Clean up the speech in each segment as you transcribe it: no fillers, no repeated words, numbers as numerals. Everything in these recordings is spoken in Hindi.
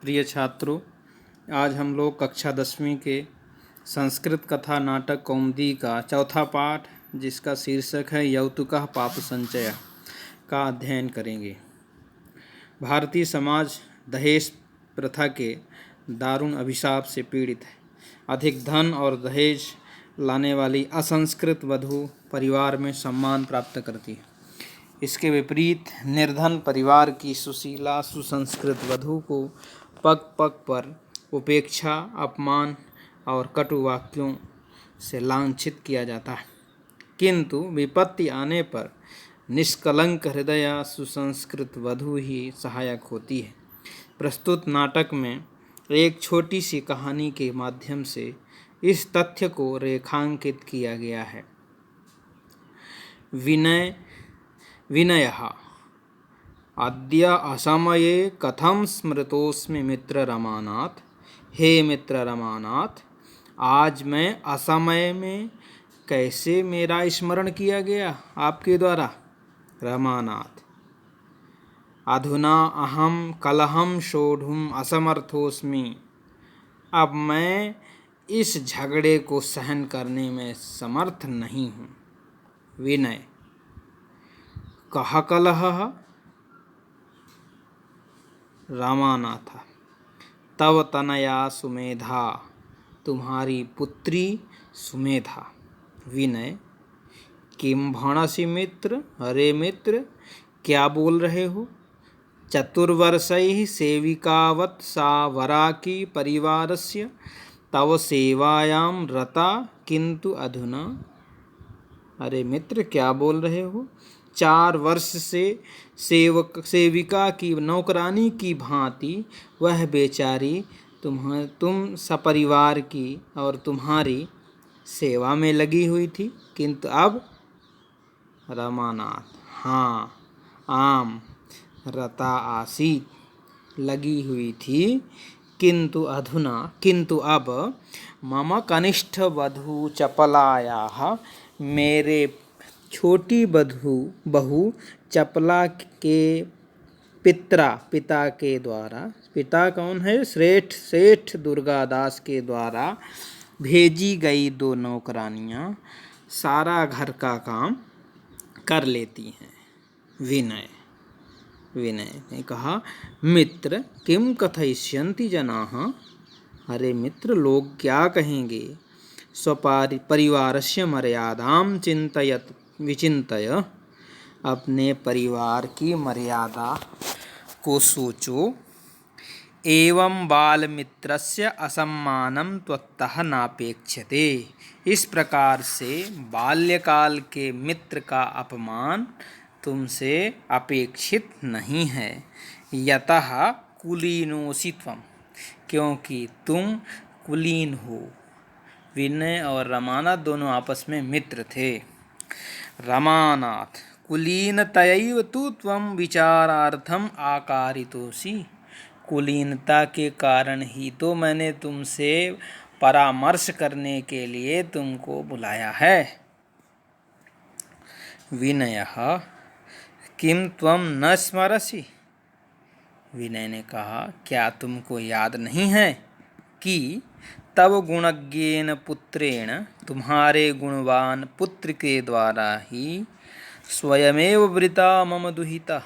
प्रिय छात्रों, आज हम लोग कक्षा 10वीं के संस्कृत कथा नाटक कौमुदी का चौथा पाठ, जिसका शीर्षक है यौतुकः पाप संचयः, का अध्ययन करेंगे। भारतीय समाज दहेज प्रथा के दारुण अभिशाप से पीड़ित है। अधिक धन और दहेज लाने वाली असंस्कृत वधू परिवार में सम्मान प्राप्त करती है। इसके विपरीत निर्धन परिवार की सुशीला सुसंस्कृत वधू को पग पग पर उपेक्षा, अपमान और कटु वाक्यों से लांछित किया जाता है। किंतु विपत्ति आने पर निष्कलंक हृदय सुसंस्कृत वधू ही सहायक होती है। प्रस्तुत नाटक में एक छोटी सी कहानी के माध्यम से इस तथ्य को रेखांकित किया गया है। विनयः अद्य असमये कथं स्मृतोऽस्मि मित्र रमानाथ। हे मित्र रमानाथ, आज मैं असमय में कैसे मेरा स्मरण किया गया आपके द्वारा। रमानाथ अधुना अहम कलहं सोढुम् असमर्थोऽस्मि। अब मैं इस झगड़े को सहन करने में समर्थ नहीं हूँ। विनय कः कलहः। रामानाथ तव तनया सुमेधा, तुम्हारी पुत्री सुमेधा। विनय किम भणसि मित्र। अरे मित्र, क्या बोल रहे हो। चतुर्वर्षैः सेविकावत् सा वराकी परिवारस्य तव सेवायां रता, किंतु अधुना। अरे मित्र, क्या बोल रहे हो। 4 वर्ष से सेविका की नौकरानी की भांति वह बेचारी तुम सपरिवार की और तुम्हारी सेवा में लगी हुई थी, किंतु अब। रमानाथ हाँ, आम रता आसीत, लगी हुई थी, किंतु अधुना, किंतु अब। मम कनिष्ठ वधू चपलायाः, मेरे छोटी बहू चपला के पिता के द्वारा, पिता कौन है, सेठ दुर्गादास के द्वारा भेजी गई 2 नौकरानियाँ सारा घर का काम कर लेती हैं। विनय ने कहा, मित्र किम कथयिष्यन्ति जनाः। अरे मित्र, लोग क्या कहेंगे। स्वपरिवारस्य मर्यादां विचिन्तय, अपने परिवार की मर्यादा को सोचो। एवं बालमित्रस्य असम्मानं त्वत्तः नापेक्ष्यते। इस प्रकार से बाल्यकाल के मित्र का अपमान तुमसे अपेक्षित नहीं है। यतः कुलीनोऽसि त्वं, क्योंकि तुम कुलीन हो। विनय और रमानाथ दोनों आपस में मित्र थे। रमानाथ कुलीनतयैव तु त्वं विचारार्थम आकारितोऽसि। कुलीनता के कारण ही तो मैंने तुमसे परामर्श करने के लिए तुमको बुलाया है। विनयः किम त्वं न स्मरसि। विनय ने कहा, क्या तुमको याद नहीं है कि तव गुणज्ञेन पुत्रेण, तुम्हारे गुणवान पुत्र के द्वारा ही स्वयमेव वृता मम दुहिता,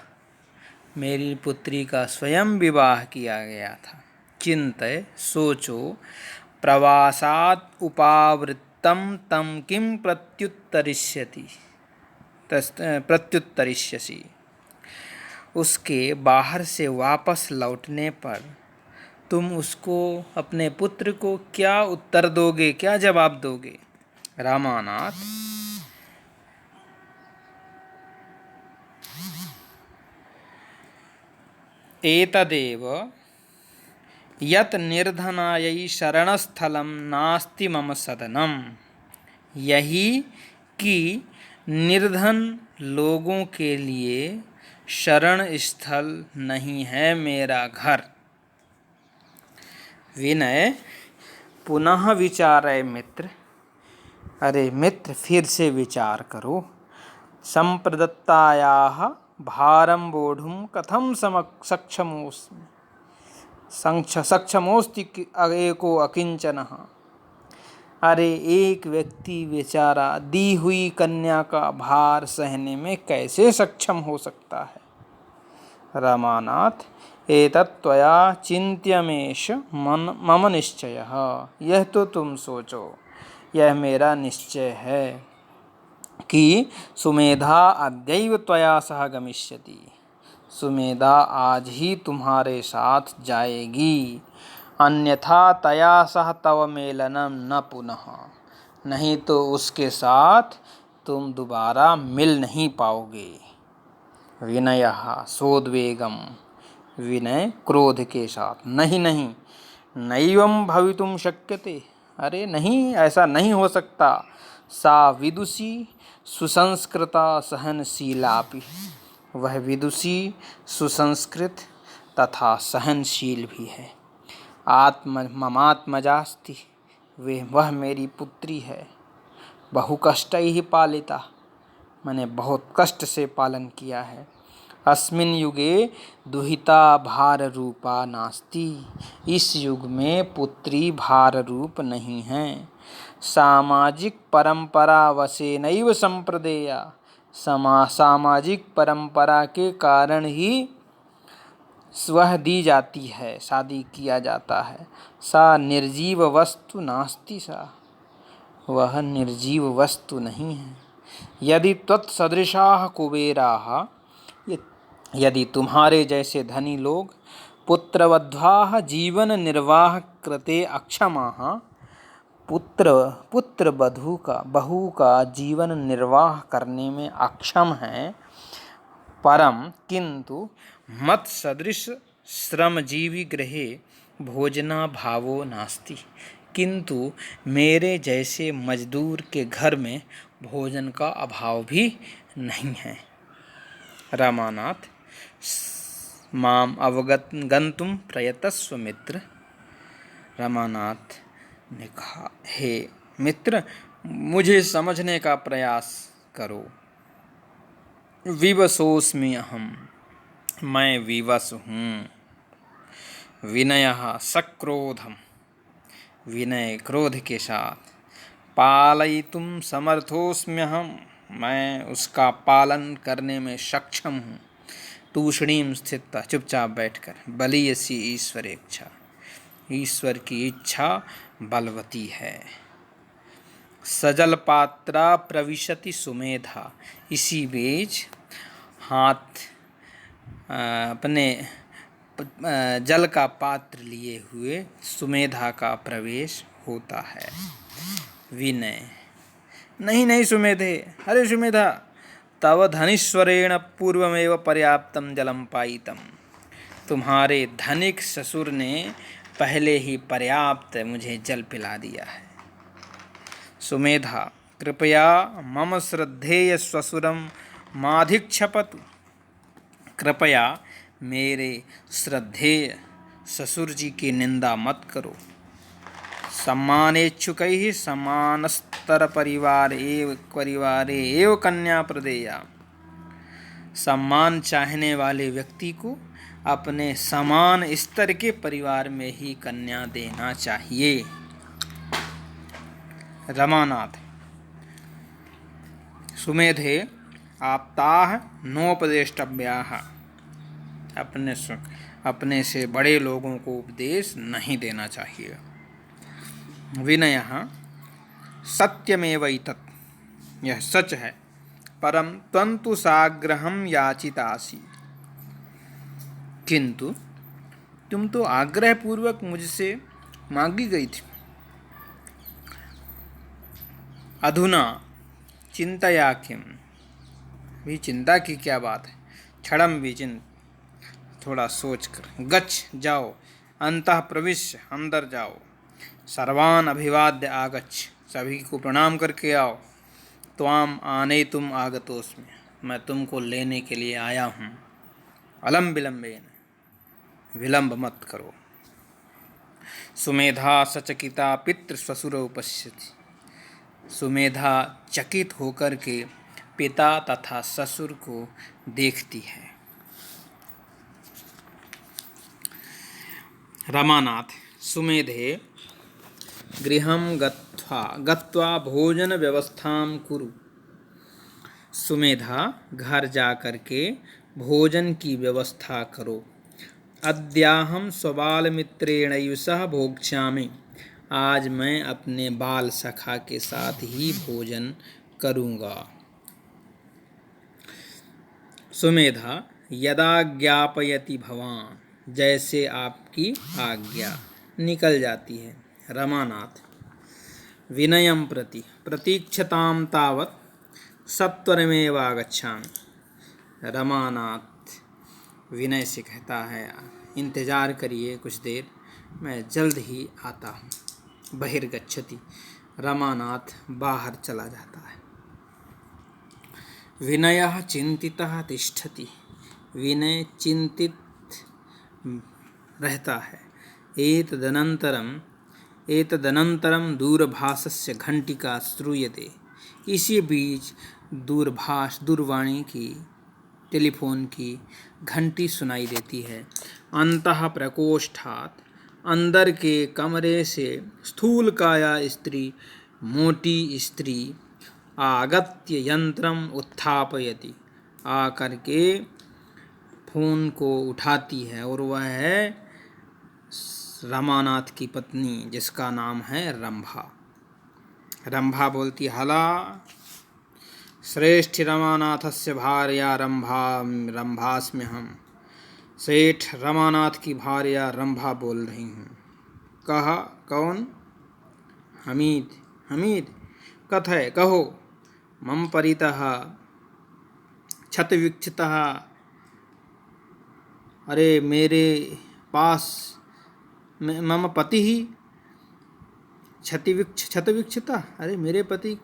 मेरी पुत्री का स्वयं विवाह किया गया था। चिंतय, सोचो, प्रवासात् उपावृत्तं तं किं प्रत्युत्तरिष्यसि। उसके बाहर से वापस लौटने पर तुम उसको, अपने पुत्र को क्या उत्तर दोगे, क्या जवाब दोगे। रामानाथ एतदेव यत् निर्धनायै शरणस्थलं नास्ति मम सदनम। यही कि निर्धन लोगों के लिए शरण स्थल नहीं है मेरा घर। विनय पुनः विचारय मित्र। अरे मित्र, फिर से विचार करो। संप्रदत्तायाः भारं वोढुं कथं सक्षमोऽस्मि। सक्षमोस्ति एको अकिंचनः। अरे एक व्यक्ति बेचारा दी हुई कन्या का भार सहने में कैसे सक्षम हो सकता है। रमानाथ एतत् त्वया चिन्त्यमेष मम निश्चयः। यह तो तुम सोचो, यह मेरा निश्चय है कि सुमेधा अद्यैव त्वया सह गमिष्यति। सुमेधा आज ही तुम्हारे साथ जाएगी, अन्यथा तया सह तव मेलनम न पुनः। नहीं तो उसके साथ तुम दोबारा मिल नहीं पाओगे। विनयः सोद्वेगम। विनय क्रोध के साथ, नहीं नहीं, नैवं भवितुम शक्यते। अरे नहीं, ऐसा नहीं हो सकता। सा विदुषी सुसंस्कृता सहनशीलापि। वह विदुषी सुसंस्कृत तथा सहनशील भी है। ममात्मजास्ति। वह मेरी पुत्री है। बहु कष्टैः पालिता। मैंने बहुत कष्ट से पालन किया है। अस्मिन् युगे दुहिता भार रूपा नास्ति। इस युग में पुत्री भार रूप नहीं है। सामाजिक परंपरा वशेनैव संप्रदेया। सामाजिक परंपरा के कारण ही स्वह दी जाती है, शादी किया जाता है। सा निर्जीव वस्तु नास्ति। सा वह निर्जीव वस्तु नहीं है। यदि त्वत्सदृशाः कुबेराः, यदि तुम्हारे जैसे धनी लोग पुत्रवध्वाः जीवन निर्वाह कृते अक्षमाः, पुत्र बहू का जीवन निर्वाह करने में अक्षम है, परम किंतु मत सदृश श्रमजीवी गृहे भोजना भावो नास्ति। किंतु मेरे जैसे मजदूर के घर में भोजन का अभाव भी नहीं है। रामानाथ माम अवगंतुम प्रयतस्व मित्र। रामानाथ ने कहा, हे मित्र, मुझे समझने का प्रयास करो। विवशोऽस्मि अहम। मैं विवश हूँ। विनयः सक्रोधम। विनय क्रोध के साथ। पालयितुं समर्थोऽस्म्यहम्। मैं उसका पालन करने में सक्षम हूँ। तूष्णीं स्थित्वा, चुपचाप बैठकर। बलीयसी ईश्वरेच्छा। ईश्वर की इच्छा बलवती है। सजल पात्रा प्रविशति सुमेधा। इसी बीच हाथ अपने जल का पात्र लिए हुए सुमेधा का प्रवेश होता है। विनय, नहीं नहीं सुमेधे, अरे सुमेधा, तव धनीश्वरेण पूर्वमेव पर्याप्तम जलम पायितम। तुम्हारे धनिक ससुर ने पहले ही पर्याप्त मुझे जल पिला दिया है। सुमेधा, कृपया मम श्रद्धेय स्वसुरम माधिक्षपतु। कृपया मेरे श्रद्धेय ससुर जी की निंदा मत करो। सम्मानेच्छुकैः समानस्तर परिवारे एव कन्या प्रदेया। सम्मान चाहने वाले व्यक्ति को अपने समान स्तर के परिवार में ही कन्या देना चाहिए। रमानाथ, सुमेधे आप्ताः नोपदेष्टव्याः। अपने से बड़े लोगों को उपदेश नहीं देना चाहिए। विनयः सत्यमेवैतत्। यह सच है। परम त्वन्तु साग्रहं याचितासि। किंतु तुम तो आग्रह पूर्वक मुझसे मांगी गई थी। अधुना चिंतया किम। भी चिंता की क्या बात है। क्षणम विचिंत, थोड़ा सोचकर। गच्छ, जाओ। अंतः प्रविश्य, अंदर जाओ। सर्वान् अभिवाद्य आगच्छ, सभी को प्रणाम करके आओ। त्वाम आनेतुम आगतोस्मि, मैं तुमको लेने के लिए आया हूँ। अलम विलंबेन, विलंब मत करो। सुमेधा सचकिता पितृ श्वशुरौ पश्यति। सुमेधा चकित होकर के पिता तथा ससुर को देखती है। रमानाथ सुमेधे गृहं गत्वा भोजन व्यवस्थां कुरु। सुमेधा घर जा कर के भोजन की व्यवस्था करो। अद्याहं स्वबालमित्रेणैव सह भोक्ष्यामि। आज मैं अपने बाल सखा के साथ ही भोजन करूँगा। सुमेधा यदा ज्ञापयति भवान, जैसे आपकी आज्ञा, निकल जाती है। रमानाथ विनयं प्रति प्रतीक्षतां तावत् सत्वरमेव आगच्छामि। रमानाथ विनय से कहता है, इंतज़ार करिए कुछ देर, मैं जल्द ही आता हूँ। बहिर्गच्छति रमानाथ बाहर चला जाता है। विनयः चिंतितः तिष्ठति, विनय चिंतित रहता है। एतदनन्तरं दूरभाषस्य घंटिका श्रूयते। इसी बीच दूरवाणी की, टेलीफोन की घंटी सुनाई देती है। अंतः प्रकोष्ठात्, अंदर के कमरे से स्थूलकाया स्त्री, मोटी स्त्री आगत्य यंत्रम उत्थापयति, आकर के फोन को उठाती है, और वह है रमानाथ की पत्नी, जिसका नाम है रंभा। रंभा बोलती, हला श्रेष्ठ रमानाथस्य भार्या रंभास्म्यहम्। सेठ रमानाथ की भार्या रंभा बोल रही हूँ। कहा, कौन? हमीद कथय, कहो। मम परितः क्षतविक्षतः, अरे मेरे पास मम पति ही क्षतविक्षता, अरे मेरे पति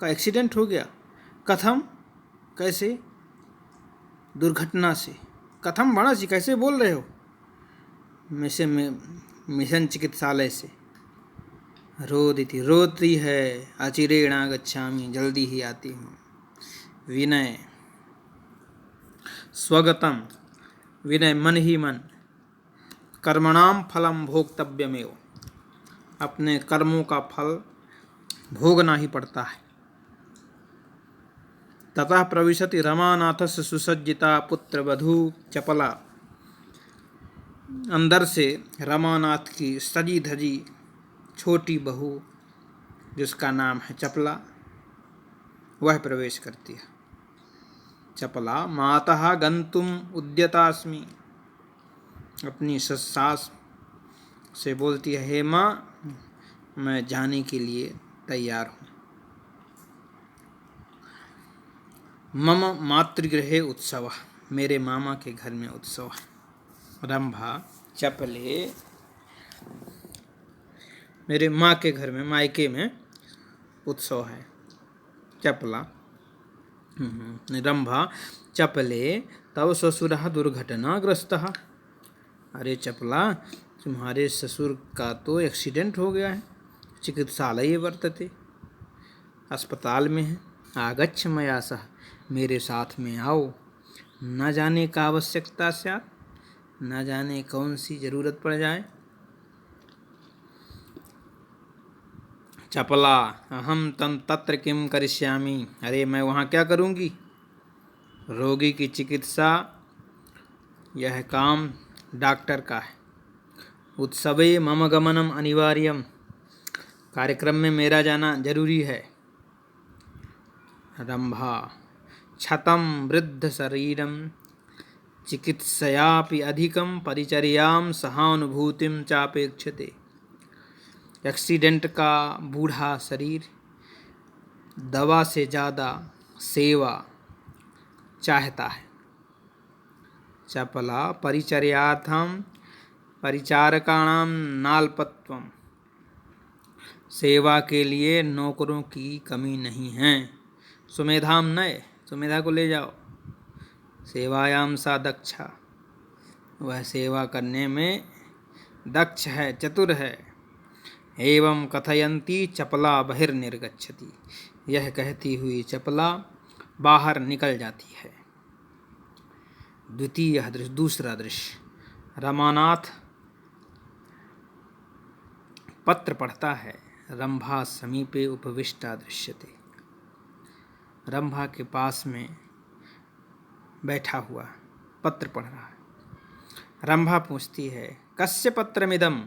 का एक्सीडेंट हो गया। कथम, कैसे? दुर्घटना से। कथम भणसि, कैसे बोल रहे हो? मिशन चिकित्सालय से। रोती है, अचिरेण आगच्छामि, जल्दी ही आती हूँ। विनय स्वगतम, विनय मन ही मन, कर्मणाम फलम भोक्तव्यमेव, अपने कर्मों का फल भोगना ही पड़ता है। ततः प्रविशति रमानाथस्य सुसज्जिता पुत्रवधू चपला। अंदर से रमानाथ की सजी धजी छोटी बहू, जिसका नाम है चपला, वह प्रवेश करती है। चपला मातः गंतुम उद्यतास्मि, अपनी सास से बोलती है, हे माँ, मैं जाने के लिए तैयार हूँ। मम मातृगृहे उत्सव, मेरे मामा के घर में उत्सव है। रंभा चपले, मेरे माँ के घर में, मायके में उत्सव है। चपला रंभा चपले तव ससुरः दुर्घटनाग्रस्तः, अरे चपला, तुम्हारे ससुर का तो एक्सीडेंट हो गया है, चिकित्सालय वर्तते, अस्पताल में है। आगच्छ मया सह, मेरे साथ में आओ। न जाने का आवश्यकता स्यात्, न जाने कौन सी जरूरत पड़ जाए। चपला अहम तत्र किम करिष्यामि, अरे मैं वहाँ क्या करूँगी? रोगी की चिकित्सा, यह काम डॉक्टर का है। उत्सवे मम गमनम अनिवार्यम, कार्यक्रम में मेरा जाना जरूरी है। रंभा क्षतं वृद्ध शरीरम चिकित्सयापि अधिकं परिचर्यां सहानुभूतिं चापेक्षते, एक्सीडेंट का बूढ़ा शरीर दवा से ज़्यादा सेवा चाहता है। चपला परिचर्यार्थं परिचारकाणां नाल्पत्वम, सेवा के लिए नौकरों की कमी नहीं है। सुमेधाम नय, सुमेधा को ले जाओ। सेवायाम सा दक्षा, वह सेवा करने में दक्ष है, चतुर है। एवं कथयंती चपला बहिर्निर्गच्छति, यह कहती हुई चपला बाहर निकल जाती है। द्वितीय दृश्य, दूसरा दृश्य, रमानाथ पत्र पढ़ता है। रंभा समीपे उपविष्टा दृश्यते। रंभा के पास में बैठा हुआ पत्र पढ़ रहा है। रंभा पूछती है, कस्य पत्रमिदं,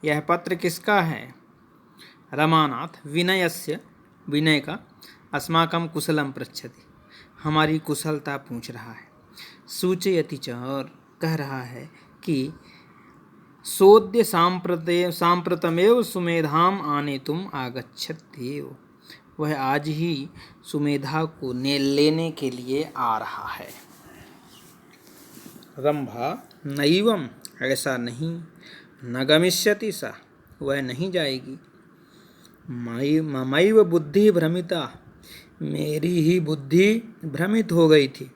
यह पत्र किसका है? रमानाथ विनयस्य, विनय का, अस्माकं कुशलम पृच्छति, हमारी कुशलता पूछ रहा है। सूचयति च, और कह रहा है कि सोद्य सांप्रतमेव सुमेधाम आनेतुम आगच्छत्येव, वह आज ही सुमेधा को लेने के लिए आ रहा है। रंभा नैवम, ऐसा नहीं, न गमिष्यति सा, वह नहीं जाएगी। ममैव बुद्धि भ्रमिता, मेरी ही बुद्धि भ्रमित हो गई थी।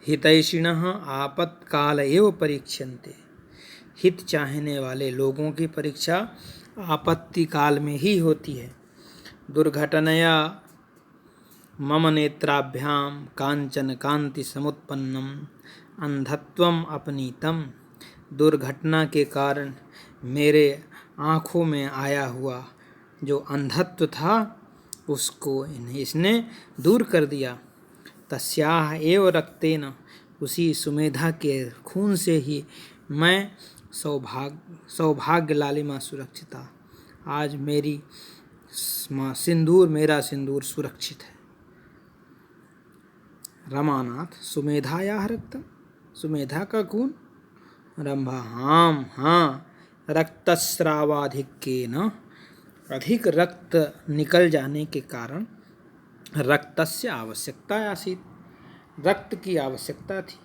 हितैषिणः आपत्काल एव परीक्षन्ते, हित चाहने वाले लोगों की परीक्षा आपत्ति काल में ही होती है। दुर्घटनया मम नेत्राभ्याम कांचन कांति समुत्पन्नम अंधत्वम अपनीतम, दुर्घटना के कारण मेरे आँखों में आया हुआ जो अंधत्व था उसको इसने दूर कर दिया। तस्याह एव रक्तेन, उसी सुमेधा के खून से ही मैं सौभाग्य लालिमा सुरक्षिता, आज मेरी सिंदूर, मेरा सिंदूर सुरक्षित है। रमानाथ सुमेधायाः रक्तम, सुमेधा का खून? रंभा हाँ, रक्तस्रावाधिक्येन, अधिक रक्त निकल जाने के कारण रक्तस्य आवश्यकता आसीत्, रक्त की आवश्यकता थी।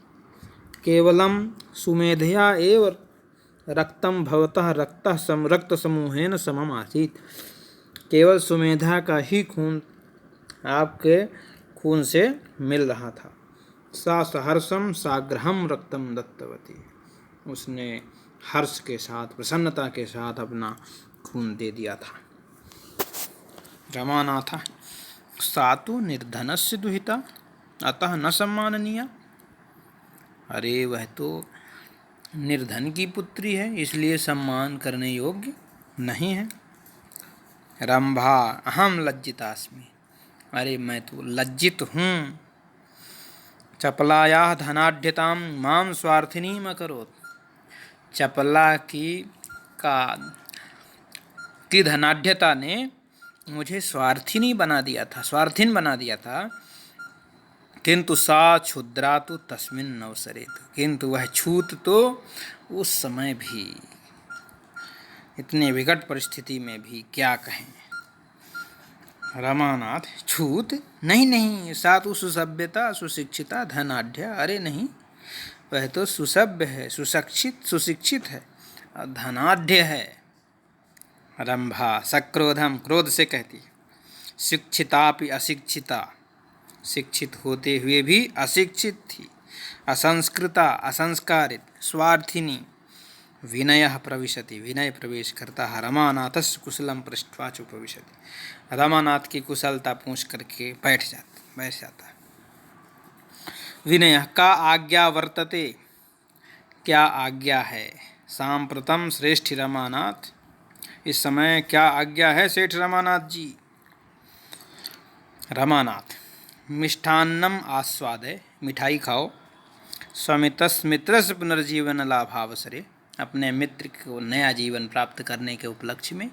केवलम सुमेधया एव रक्तम भवतः रक्त समूहेन समम आसीत्, केवल सुमेधा का ही खून आपके खून से मिल रहा था। सा सहर्षम साग्रहम रक्तम दत्तवती, उसने हर्ष के साथ, प्रसन्नता के साथ अपना खून दे दिया था। रमानाथ सा तो निर्धनस्य दुहिता अतः न सम्माननीया, अरे वह तो निर्धन की पुत्री है, इसलिए सम्मान करने योग्य नहीं है। रंभा अहम लज्जितास्मि, अरे मैं तो लज्जित हूँ। चपलायाः धनाढ्यतां मां स्वार्थिनीम अकरोत्, चपला की धनाढ्यता ने मुझे स्वार्थिन बना दिया था। किंतु सा क्षुद्रा तो तस्मिन् अवसरे, किंतु वह छूत तो उस समय भी, इतने विकट परिस्थिति में भी क्या कहें। रमानाथ छूत नहीं, सा तो सुसभ्यता सुशिक्षिता धनाढ्य, अरे नहीं, वह तो सुसभ्य है, सुशिक्षित है, धनाढ्य है। रंभा सक्रोधम, क्रोध से कहती, शिक्षितापि अशिक्षिता, शिक्षित होते हुए भी अशिक्षित थी। असंस्कृता, असंस्कारित, स्वार्थिनी। विनयः प्रविशति, विनय प्रवेश करता है। रमानाथस्य कुशलम पृष्ट्वा च उपविशति, रमानाथ की कुशलता पूछ करके बैठ जाता है। विनय का आज्ञा वर्तते, क्या आज्ञा है? सांप्रतम श्रेष्ठ रमानाथ, इस समय क्या आज्ञा है सेठ रमानाथ जी? रमानाथ मिष्ठान्नम आस्वादय, मिठाई खाओ। मित्रस्य पुनर्जीवन लाभावसरे, अपने मित्र को नया जीवन प्राप्त करने के उपलक्ष्य में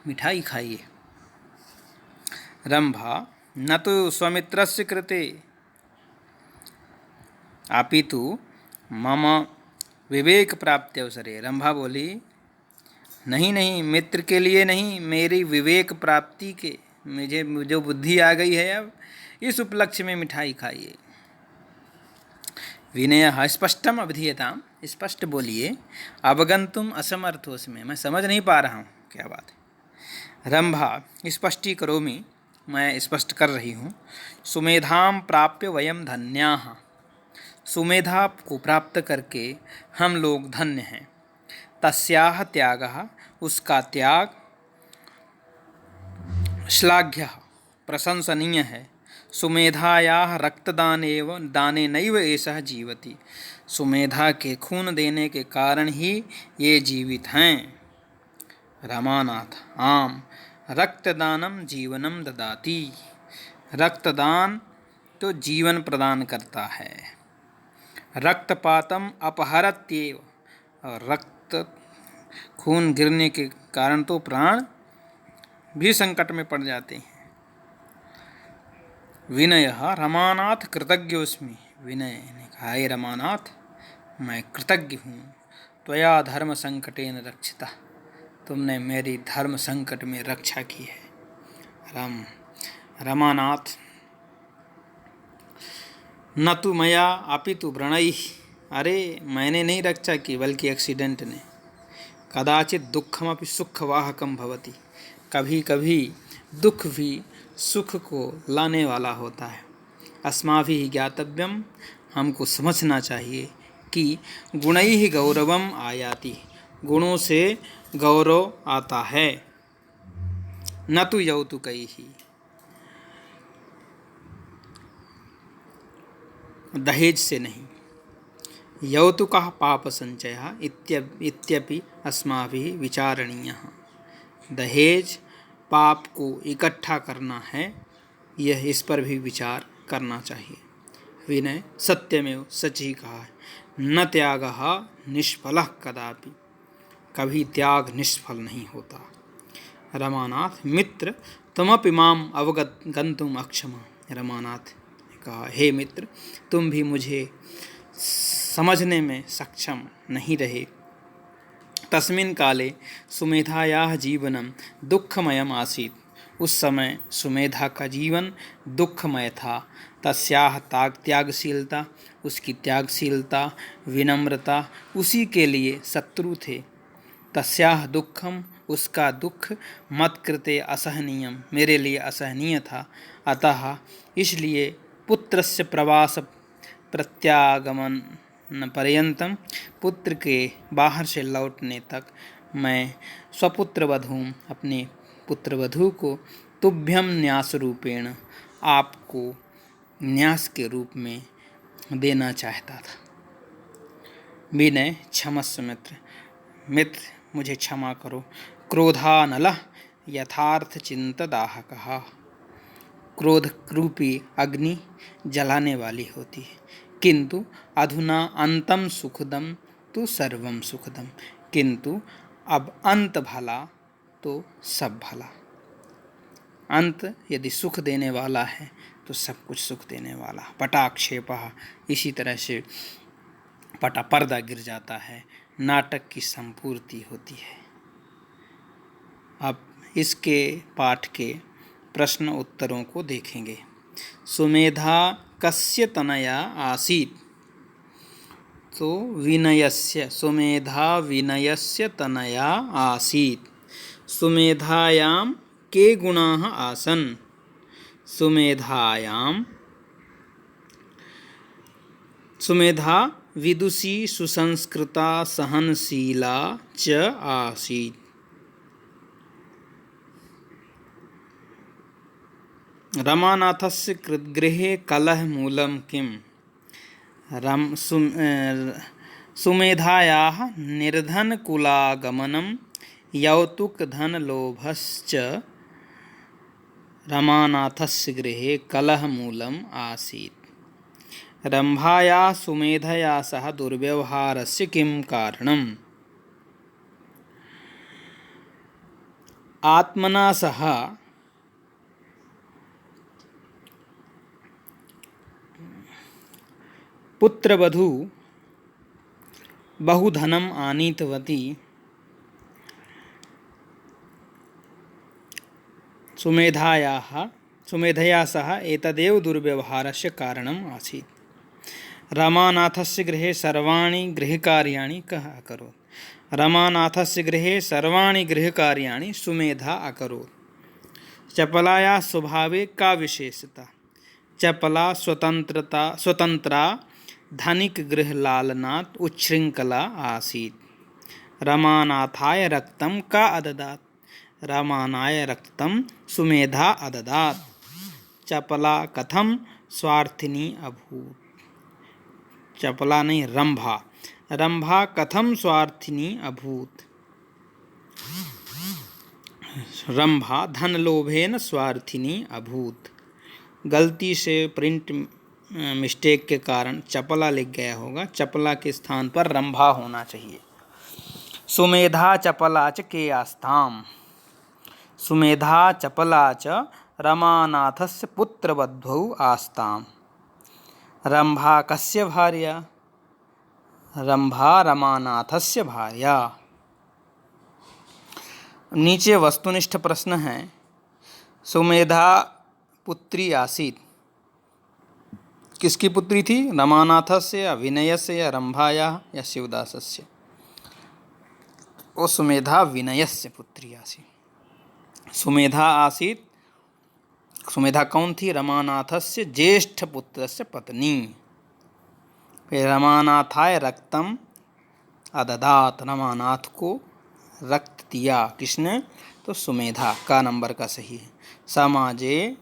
मिठाई खाइए। रंभा न तो स्वमित्रस्य कृते अपितु मम विवेक प्राप्ति अवसरे, रंभा बोली नहीं, मित्र के लिए नहीं, मेरी विवेक प्राप्ति के, मुझे जो बुद्धि आ गई है अब, इस उपलक्ष्य में मिठाई खाइए। विनय स्पष्टम अभिधीयताम, स्पष्ट बोलिए। अवगंतुम असमर्थोस्मि, मैं समझ नहीं पा रहा हूँ, क्या बात है। रंभा स्पष्टी करोमि, मैं स्पष्ट कर रही हूँ। सुमेधाम प्राप्य वयम धन्याः, सुमेधा को प्राप्त करके हम लोग धन्य हैं। तस्याः त्यागः, उसका त्याग श्लाघ्यः, प्रशंसनीय है। सुमेधायाः रक्तदानेव दानेनैव एषः जीवति, सुमेधा के खून देने के कारण ही ये जीवित हैं। रमानाथ आम रक्तदानम जीवनम ददाति। रक्तदान तो जीवन प्रदान करता है। रक्तपातम अपहरत्येव, और रक्त खून गिरने के कारण तो प्राण भी संकट में पड़ जाते हैं। विनय रमानाथ कृतज्ञोस्मि। विनय ने कहा, हे रमानाथ मैं कृतज्ञ हूँ। त्वया धर्म संकटेन रक्षिता, तुमने मेरी धर्म संकट में रक्षा की है। रमानाथ न तु मया अपितु व्रणैः, अरे मैंने नहीं रक्षा की बल्कि एक्सीडेंट ने। कदाचित दुखमपि सुखवाहकम भवति, कभी कभी दुख भी सुख को लाने वाला होता है। अस्माभिः ज्ञातव्यम, हमको समझना चाहिए कि गुणैः गौरवम आयाति, गुणों से गौरव आता है। न तु यौतुकैः, दहेज से नहीं। यौतुकः पाप संचयः इत्यपि अस्माभिः विचारणीयः। दहेज पाप को इकट्ठा करना है, यह इस पर भी विचार करना चाहिए। विनय सत्यमेव, सच ही कहा है। न त्यागः निष्फलः कदापि, कभी त्याग निष्फल नहीं होता। रमानाथ मित्र तुमपि माम अवगन्तुम अक्षमा। रमानाथ ने कहा, हे मित्र तुम भी मुझे समझने में सक्षम नहीं रहे। तस्मिन् काले सुमेधायाः जीवनम दुःखमयम् आसीत्, उस समय सुमेधा का जीवन दुःखमय था। तस्याः त्यागशीलता, उसकी त्यागशीलता, विनम्रता उसी के लिए शत्रु थे। तस्याः दुःखम, उसका दुख, मत्कृते असहनीयम, मेरे लिए असहनीय था। अतः इसलिए पुत्रस्य प्रवास प्रत्यागमन पर्यंतम, पुत्र के बाहर से लौटने तक मैं स्वपुत्रवधूं, अपने पुत्रवधू को तुभ्यम न्यास रूपेण, आपको न्यास के रूप में देना चाहता था। विनय क्षमस्व मित्र, मित्र मुझे क्षमा करो। क्रोधानलः यथार्थ चिंतदाहकः, क्रोध रूपी अग्नि जलाने वाली होती है, किंतु अधुना अंतम सुखदम तो सर्वम सुखदम, किंतु अब अंत भला तो सब भला। अंत यदि सुख देने वाला है तो सब कुछ सुख देने वाला। पटाक्षेपः, इसी तरह से पटा पर्दा गिर जाता है, नाटक की संपूर्ति होती है। अब इसके पाठ के प्रश्न उत्तरों को देखेंगे। सुमेधा कस्य तनया आसीत्, तो विनयस्य, सुमेधा विनयस्य तनया आसीत्। सुमेधायां के गुणाः आसन्, सुमेधा विदुषी सुसंस्कृता सहनशीला च आसीत्। रमानाथस्य गृहे कलह मूलम किम, सुमेधायाः निर्धनकुलागमनं यौतुकधनलोभश्च रमानाथस्य गृहे कलहमूलम् आसीत्। रंभायाः सुमेधया सह दुर्व्यवहारस्य किं कारणम्। आत्मना सह पुत्रवधू बहुधनम् आनीतवती, सुमेधया सह एतदेव दुर्व्यवहारस्य कारणम् आसीत्। रमानाथस्य गृहे सर्वाणि गृहकार्याणि कः अकरोत्। रमानाथस्य गृहे सर्वाणि गृहकार्याणि सुमेधा अकरोत्। चपलायाः स्वभावे का विशेषता। चपला स्वतंत्रा धनिकगृहलालनात् उच्छृङ्खला आसीत्। रमानाथाय रक्तं का अददात्। रमानाय रक्तं सुमेधा अददात्। चपला कथं स्वार्थिनी अभूत्। चपला नहीं, रंभा कथं स्वार्थिनी अभूत्। रंभा धन लोभेन स्वार्थिनी अभूत। गलती से प्रिंट मिस्टेक के कारण चपला लिख गया होगा, चपला के स्थान पर रंभा होना चाहिए। सुमेधा चपला च के आस्ताम। सुमेधा चपला च रमानाथस्य पुत्रवधौ आस्ताम। रंभा कस्य भार्या? रंभा रमानाथस्य भार्या। नीचे वस्तुनिष्ठ प्रश्न है। सुमेधा पुत्री आसीत, किसकी पुत्री थी? रमानाथस्य या विनयस्य या रंभाया या शिवदासस्य? वो सुमेधा विनयस्य पुत्री आसीत। सुमेधा आसीत, सुमेधा कौन थी? रमानाथस्य ज्येष्ठ पुत्रस्य पत्नी। फिर रमानाथाय रक्तम अददात, रमानाथ को रक्त दिया, किसने? तो सुमेधा का नंबर का सही है। समाजे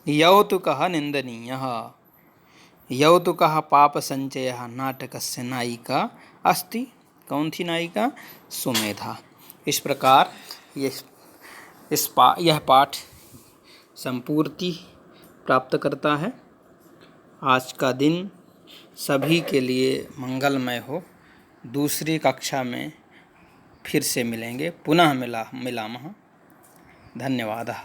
यौतुकः निंदनीयः। यौतुकः पाप संचयः नाटकस्य नायिका अस्ति। कौन थी नायिका? सुमेधा। इस प्रकार यह पाठ संपूर्ति प्राप्त करता है। आज का दिन सभी के लिए मंगलमय हो। दूसरी कक्षा में फिर से मिलेंगे, पुनः मिलामः। धन्यवादः।